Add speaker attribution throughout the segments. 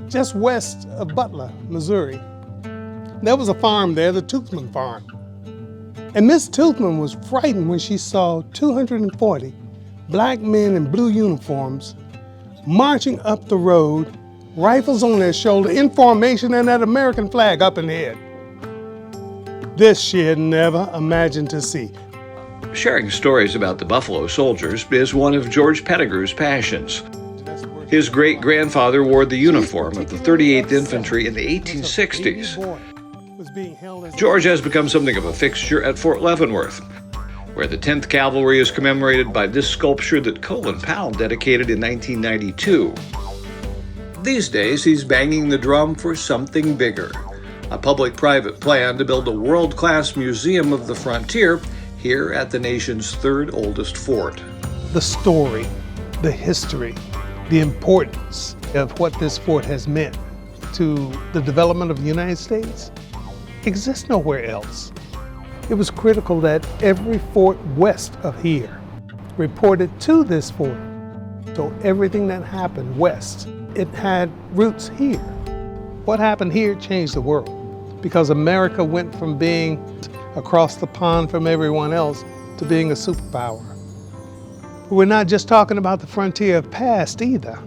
Speaker 1: just west of Butler, Missouri. There was a farm there, the Toothman Farm. And Miss Toothman was frightened when she saw 240 black men in blue uniforms marching up the road, rifles on their shoulder, in formation, and that American flag up in the air. This she had never imagined to see.
Speaker 2: Sharing stories about the Buffalo Soldiers is one of George Pettigrew's passions. His great-grandfather wore the uniform of the 38th Infantry in the 1860s. George has become something of a fixture at Fort Leavenworth, where the 10th Cavalry is commemorated by this sculpture that Colin Powell dedicated in 1992. These days, he's banging the drum for something bigger, a public-private plan to build a world-class museum of the frontier here at the nation's third oldest fort.
Speaker 1: The story, the history, the importance of what this fort has meant to the development of the United States exists nowhere else. It was critical that every fort west of here reported to this fort. So everything that happened west, it had roots here. What happened here changed the world because America went from being across the pond from everyone else to being a superpower. We're not just talking about the frontier of past either.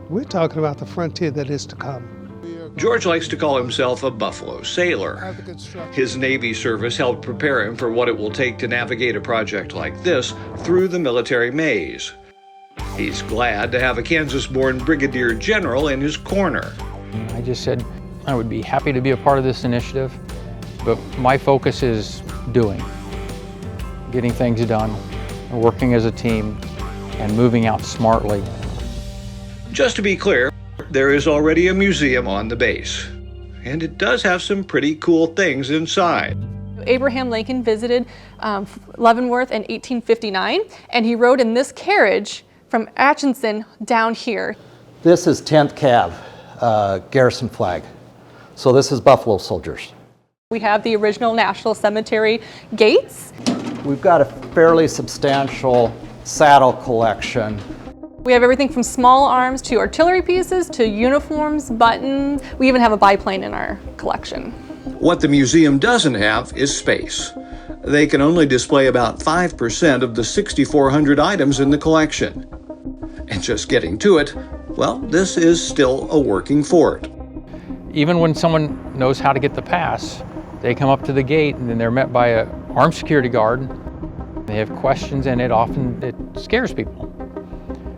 Speaker 1: We're talking about the frontier that is to come.
Speaker 2: George likes to call himself a Buffalo sailor. His Navy service helped prepare him for what it will take to navigate a project like this through the military maze. He's glad to have a Kansas-born brigadier general in his corner.
Speaker 3: I just said I would be happy to be a part of this initiative, but my focus is doing, getting things done, working as a team, and moving out smartly.
Speaker 2: Just to be clear, there is already a museum on the base, and it does have some pretty cool things inside.
Speaker 4: Abraham Lincoln visited Leavenworth in 1859, and he rode in this carriage from Atchison down here.
Speaker 5: This is 10th Cav, garrison flag. So this is Buffalo Soldiers.
Speaker 4: We have the original National Cemetery gates.
Speaker 5: We've got a fairly substantial saddle collection.
Speaker 4: We have everything from small arms to artillery pieces to uniforms, buttons. We even have a biplane in our collection.
Speaker 2: What the museum doesn't have is space. They can only display about 5% of the 6,400 items in the collection. And just getting to it, well, this is still a working fort.
Speaker 3: Even when someone knows how to get the pass, they come up to the gate and then they're met by an armed security guard. They have questions and it scares people.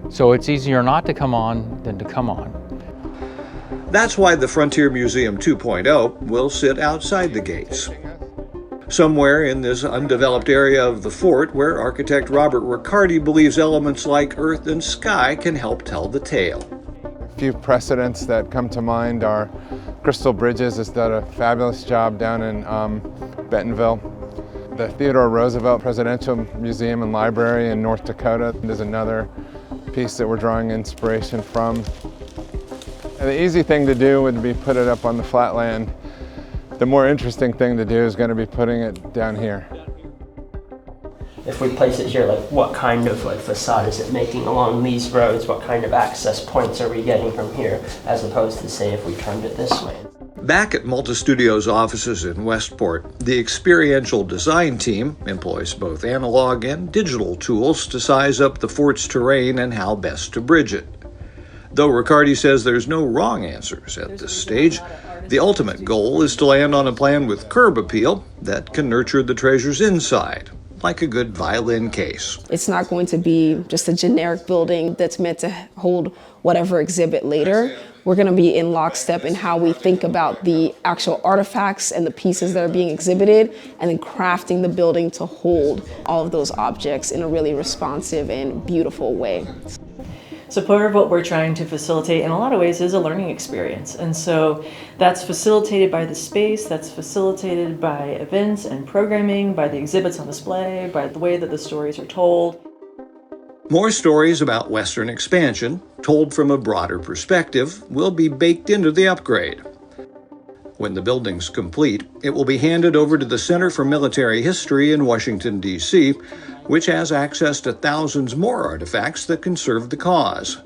Speaker 3: So it's easier not to come on than to come on.
Speaker 2: That's why the Frontier Museum 2.0 will sit outside the gates, somewhere in this undeveloped area of the fort where architect Robert Riccardi believes elements like earth and sky can help tell the tale.
Speaker 6: A few precedents that come to mind are Crystal Bridges has done a fabulous job down in Bentonville. The Theodore Roosevelt Presidential Museum and Library in North Dakota is another piece that we're drawing inspiration from. And the easy thing to do would be put it up on the flatland. The more interesting thing to do is going to be putting it down here.
Speaker 7: If we place it here, like what kind of facade is it making along these roads? What kind of access points are we getting from here, as opposed to say if we turned it this way?
Speaker 2: Back at Multistudio's offices in Westport, the experiential design team employs both analog and digital tools to size up the fort's terrain and how best to bridge it. Though Riccardi says there's no wrong answers at this stage, the ultimate goal is to land on a plan with curb appeal that can nurture the treasures inside, like a good violin case.
Speaker 8: It's not going to be just a generic building that's meant to hold whatever exhibit later. We're going to be in lockstep in how we think about the actual artifacts and the pieces that are being exhibited, and then crafting the building to hold all of those objects in a really responsive and beautiful way.
Speaker 9: So part of what we're trying to facilitate in a lot of ways is a learning experience. And so that's facilitated by the space, that's facilitated by events and programming, by the exhibits on display, by the way that the stories are told.
Speaker 2: More stories about Western expansion, told from a broader perspective, will be baked into the upgrade. When the building's complete, it will be handed over to the Center for Military History in Washington, D.C., which has access to thousands more artifacts that can serve the cause.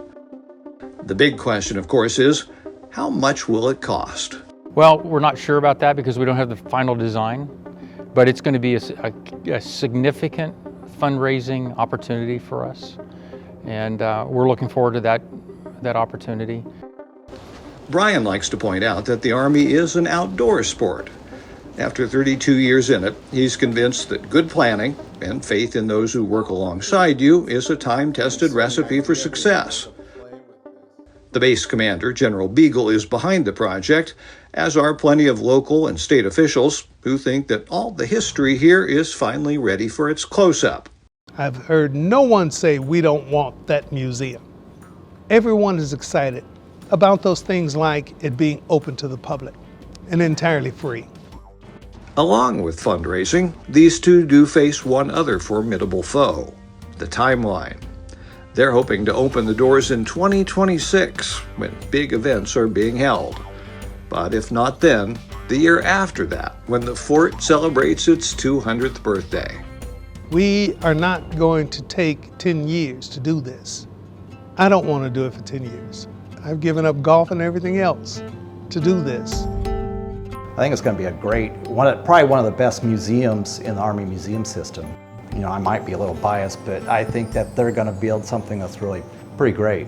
Speaker 2: The big question, of course, is How much will it cost?
Speaker 3: Well, we're not sure about that because we don't have the final design, but it's going to be a significant fundraising opportunity for us, and we're looking forward to that opportunity.
Speaker 2: Brian likes to point out that the Army is an outdoor sport. After 32 years in it, he's convinced that good planning and faith in those who work alongside you is a time-tested recipe for success. The base commander, General Beagle, is behind the project, as are plenty of local and state officials who think that all the history here is finally ready for its close-up.
Speaker 1: I've heard no one say we don't want that museum. Everyone is excited about those things like it being open to the public and entirely free.
Speaker 2: Along with fundraising, these two do face one other formidable foe, the timeline. They're hoping to open the doors in 2026, when big events are being held. But if not then, the year after that, when the fort celebrates its 200th birthday.
Speaker 1: We are not going to take 10 years to do this. I don't want to do it for 10 years. I've given up golf and everything else to do this.
Speaker 5: I think it's going to be a great, probably one of the best museums in the Army museum system. You know, I might be a little biased, but I think that they're going to build something that's really pretty great.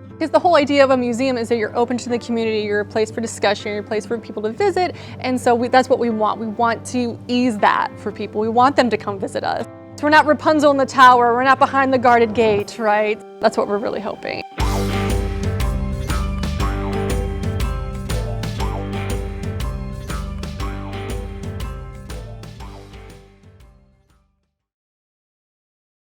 Speaker 4: Because the whole idea of a museum is that you're open to the community, you're a place for discussion, you're a place for people to visit, and so that's what we want. We want to ease that for people. We want them to come visit us. So we're not Rapunzel in the tower, we're not behind the guarded gate, right? That's what we're really hoping.